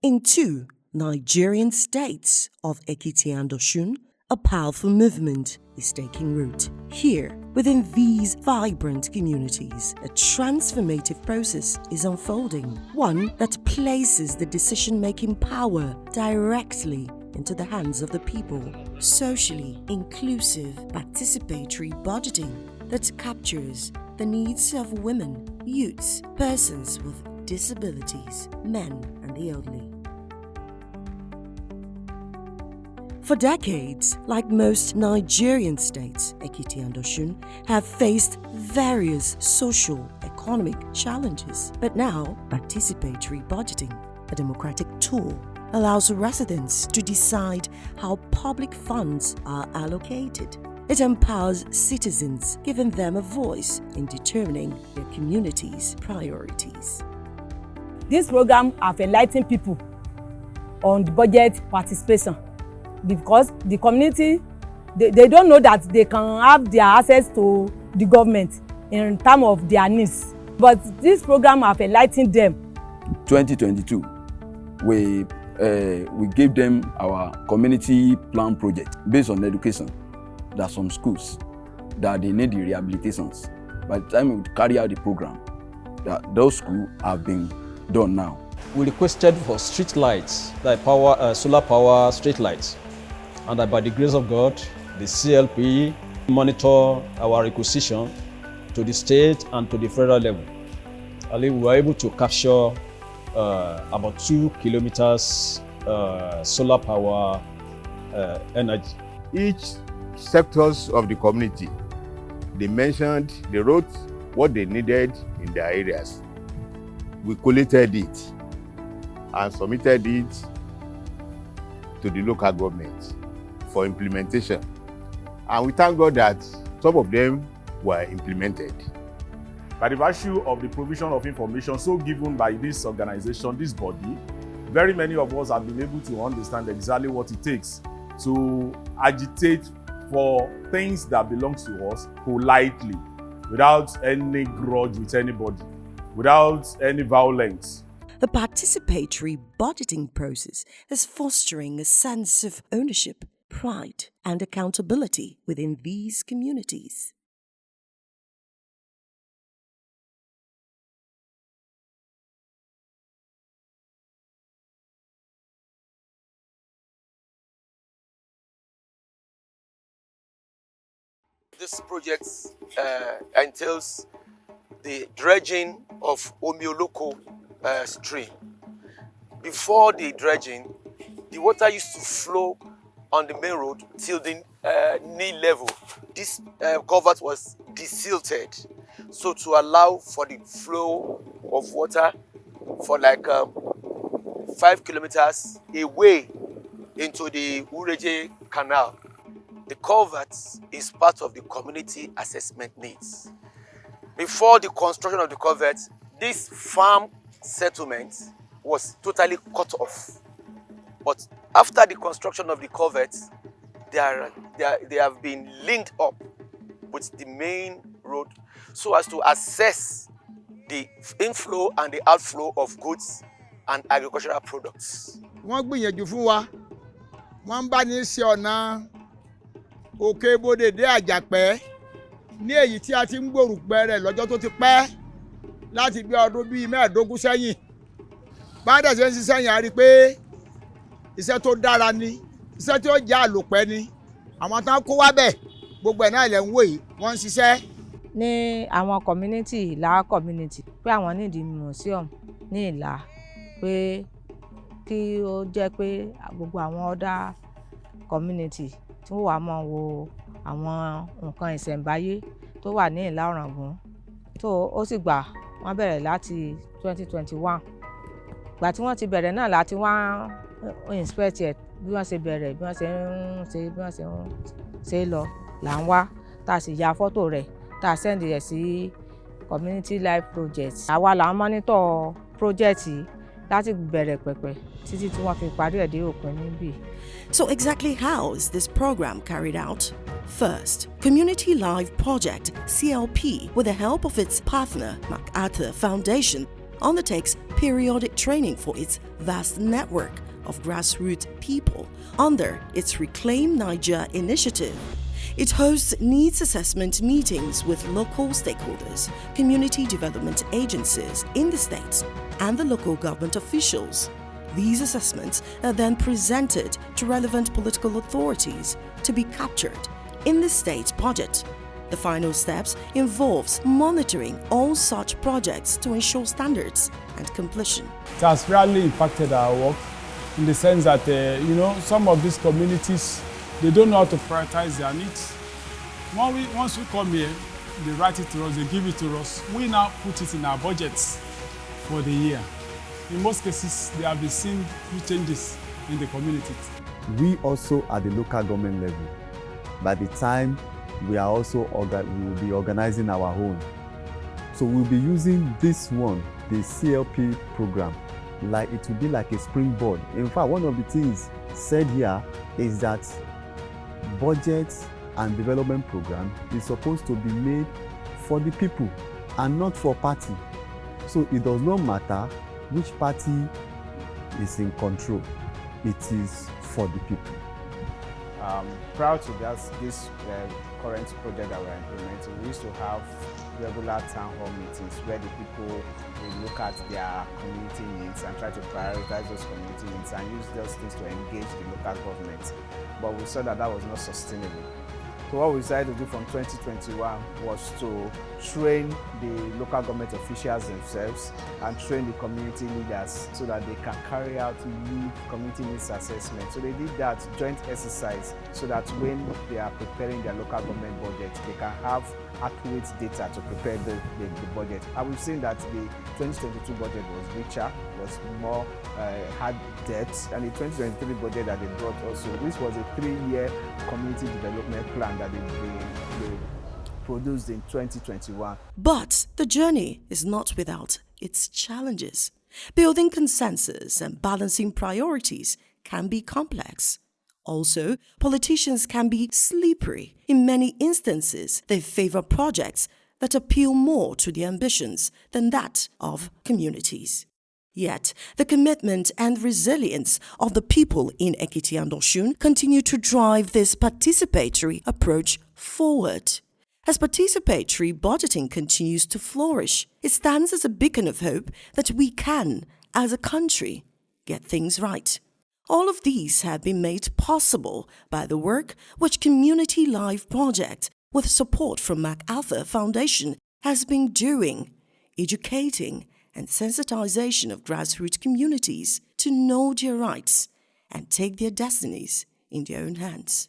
In two Nigerian states of Ekiti and Osun, a powerful movement is taking root. Here, within these vibrant communities, a transformative process is unfolding, one that places the decision-making power directly into the hands of the people. Socially inclusive, participatory budgeting that captures the needs of women, youths, persons with disabilities, men, and the elderly. For decades, like most Nigerian states, Ekiti and Osun have faced various social, economic challenges. But now, participatory budgeting, a democratic tool, allows residents to decide how public funds are allocated. It empowers citizens, giving them a voice in determining their community's priorities. This program has enlightened people on the budget participation, because the community, they don't know that they can have their access to the government in terms of their needs. But this program has enlightened them. 2022, we gave them our community plan project based on education. There are some schools that they need the rehabilitations. By the time we carry out the program, those schools have been done now. We requested for street lights, like solar power street lights. And by the grace of God, the CLP monitor our requisition to the state and to the federal level. We were able to capture about 2 kilometers solar power energy. Each sectors of the community, they mentioned, they wrote what they needed in their areas. We collated it and submitted it to the local government for implementation. And we thank God that some of them were implemented. By the virtue of the provision of information so given by this organization, this body, very many of us have been able to understand exactly what it takes to agitate for things that belong to us politely, without any grudge with anybody, without any violence. The participatory budgeting process is fostering a sense of ownership, pride, and accountability within these communities. This project entails the dredging of Omioloko stream. Before the dredging, the water used to flow on the main road till the knee level. This culvert was desilted, so to allow for the flow of water for like 5 kilometers away into the Ureje Canal. The culvert is part of the community assessment needs. Before the construction of the culvert, this farm settlement was totally cut off. But after the construction of the culvert, they have been linked up with the main road so as to assess the inflow and the outflow of goods and agricultural products. Wọ́n gbìyànjú fún wa, wọ́n bá ní ṣe ọ̀nà Òkè Bodè dé Àjàpẹ́ ní èyí tí a ti ń gbòrùgbẹ́ rẹ̀ lọ́jọ́ tó ti pẹ́ láti bí ọdún bíi 15 sẹ́yìn. Bá dẹ̀ ṣe ń ṣiṣẹ́ yẹn a rí pé iṣẹ́ tó dára ni, iṣẹ́ tí ó jẹ́ àlòpẹ́ ni. Àwọn tán kó wá bẹ̀ gbogbo ẹ̀ náà ilẹ̀ ń wò yìí wọ́n ń ṣiṣẹ́. Ní àwọn community Ìlá community pé àwọn ní ìdí museum ní Ìlá pé kí ó jẹ́ pé gbogbo àwọn other community tí wọ́n wá mọ̀ wo àwọn nǹkan ìṣẹ̀ǹbáyé tó wà ní Ìlá Ọ̀ràngún. Tó ó sì gbà wọ́n bẹ̀rẹ̀ láti 2021. Ìgbà tí wọ́n ti bẹ̀rẹ̀ náà láti wá inspect ẹ̀ bí wọ́n ṣe bẹ̀rẹ̀ bí wọ́n ṣe ń ṣe lọ là ń wá tá a sì ya fọ́tò rẹ̀ tá a send rẹ̀ sí community life project. Àwa là ń monitor project yìí láti bẹ̀rẹ̀ pẹ̀pẹ̀ títí tí wọ́n fi parí ẹ̀ dé òpin níbí. So exactly how is this program carried out? First, Community Life Project, CLP, with the help of its partner, MacArthur Foundation, undertakes periodic training for its vast network of grassroots people under its Reclaim Niger initiative. It hosts needs assessment meetings with local stakeholders, community development agencies in the state, and the local government officials. These assessments are then presented to relevant political authorities to be captured in the state budget. The final steps involves monitoring all such projects to ensure standards and completion. It has really impacted our work in the sense that, some of these communities, they don't know how to prioritize their needs. Once we come here, they write it to us, they give it to us. We now put it in our budgets for the year. In most cases, they have been seeing huge changes in the community. We also at the local government level, by the time we will be organizing our own. So we'll be using this one, the CLP program, like it will be like a springboard. In fact, one of the things said here is that budget and development program is supposed to be made for the people and not for party. So it does not matter which party is in control, it is for the people. Prior to this current project that we're implementing, we used to have regular town hall meetings where the people will look at their community needs and try to prioritize those community needs and use those things to engage the local government. But we saw that that was not sustainable. So what we decided to do from 2021 was to train the local government officials themselves and train the community leaders so that they can carry out community needs assessment. So they did that joint exercise so that when they are preparing their local government budget, they can have accurate data to prepare the budget. And we've seen that the 2022 budget was richer, was more had depth, and the 2023 budget that they brought also, which was a 3-year community development plan that they produced in 2021. But the journey is not without its challenges. Building consensus and balancing priorities can be complex. Also, politicians can be slippery. In many instances, they favor projects that appeal more to their ambitions than that of communities. Yet, the commitment and resilience of the people in Ekiti and Osun continue to drive this participatory approach forward. As participatory budgeting continues to flourish, it stands as a beacon of hope that we can, as a country, get things right. All of these have been made possible by the work which Community Life Project, with support from MacArthur Foundation, has been doing, educating and sensitization of grassroots communities to know their rights and take their destinies in their own hands.